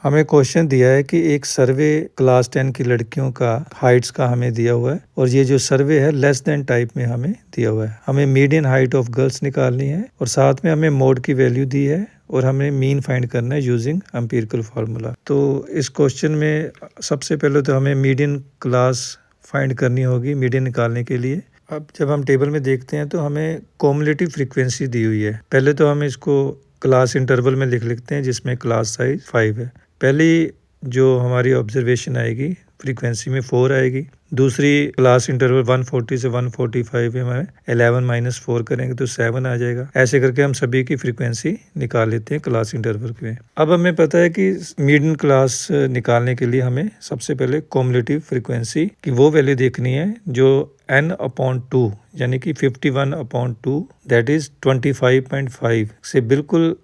हमें क्वेश्चन दिया है कि एक सर्वे क्लास 10 की लड़कियों का हाइट्स का हमें दिया हुआ है और ये जो सर्वे है लेस देन टाइप में हमें दिया हुआ है। हमें मीडियन हाइट ऑफ गर्ल्स निकालनी है और साथ में हमें मोड की वैल्यू दी है और हमें मीन फाइंड करना है यूजिंग एम्पिरिकल फार्मूला। तो इस क्वेश्चन में सबसे पहले तो हमें मीडियन क्लास फाइंड करनी होगी मीडियन निकालने के लिए। अब जब हम टेबल में देखते हैं तो हमें कॉम्युलेटिव फ्रीक्वेंसी दी हुई है। पहले तो हम इसको क्लास इंटरवल में लिखते हैं जिसमें क्लास साइज 5 है। पहली जो हमारी ऑब्जर्वेशन आएगी फ्रीक्वेंसी में 4 आएगी। दूसरी क्लास इंटरवल 140 से 145 में हमें 11 - 4 करेंगे तो 7 आ जाएगा। ऐसे करके हम सभी की फ्रीक्वेंसी निकाल लेते हैं क्लास इंटरवल में। अब हमें पता है कि मीडियन क्लास निकालने के लिए हमें सबसे पहले कॉम्युलेटिव फ्रीक्वेंसी की वो वैल्यू देखनी है जो n/2 यानी कि 51/2 दैट इज 25.5 से बिल्कुल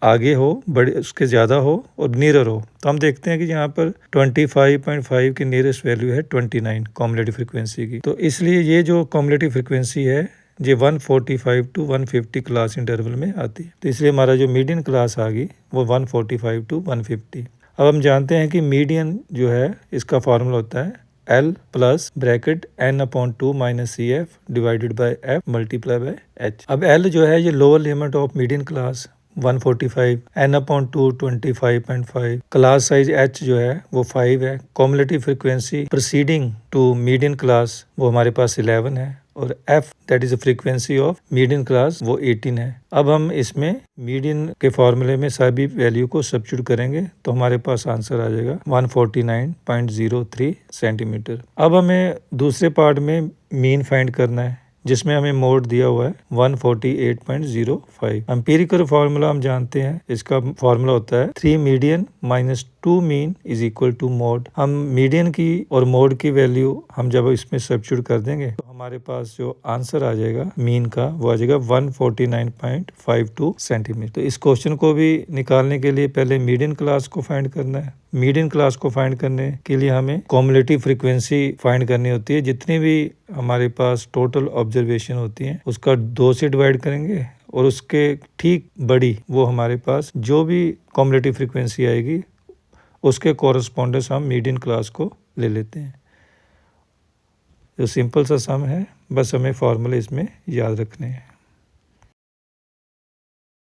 आगे हो, बड़े उसके ज़्यादा हो और नियर हो। तो हम देखते हैं कि यहाँ पर 25.5 की नियरेस्ट वैल्यू है 29 कॉम्युलेटिव फ्रीक्वेंसी की। तो इसलिए ये जो कॉम्युलेटिव फ्रीक्वेंसी है ये 145 to 150 क्लास इंटरवल में आती है। तो इसलिए हमारा जो मीडियन क्लास आ गई वो 145 to 150। अब हम जानते हैं कि मीडियन जो है इसका फार्मूला होता है L plus bracket n/2 - CF divided by F multiply by H। अब L जो है ये lower limit of median class 145, n/2 25.5, class size H जो है वो 5 है। Cumulative frequency proceeding to median class वो हमारे पास 11 है और F that is frequency of median class वो 18 है। अब हम इसमें मीडियन के फॉर्मूले में सभी वैल्यू को सब्स्टिट्यूट करेंगे तो हमारे पास आंसर आ जाएगा 149.03 सेंटीमीटर। अब हमें दूसरे पार्ट में मीन फाइंड करना है जिसमें हमें मोड दिया हुआ है 148.05। एम्पिरिकल फार्मूला हम जानते हैं, इसका फार्मूला होता है 3 median - 2 mean is equal to mode. हम मीडियन की और मोड की वैल्यू हम जब इसमें सब्स्टिट्यूट कर देंगे तो हमारे पास जो आंसर आ जाएगा मीन का वो आ जाएगा 149.52 सेंटीमीटर। तो इस क्वेश्चन को भी निकालने के लिए पहले मीडियन क्लास को फाइंड करना है। मीडियन क्लास को फाइंड करने के लिए हमें कॉम्युलेटिव फ्रीक्वेंसी फाइंड करनी होती है। जितनी भी हमारे पास टोटल ऑब्जर्वेशन होती हैं उसका 2 से डिवाइड करेंगे और उसके ठीक बड़ी वो हमारे पास जो भी कॉम्युलेटिव फ्रीक्वेंसी आएगी उसके कॉरस्पॉन्डेंस हम मीडियन क्लास को ले लेते हैं। जो सिंपल सा सम है, बस हमें फार्मूले इसमें याद रखने हैं।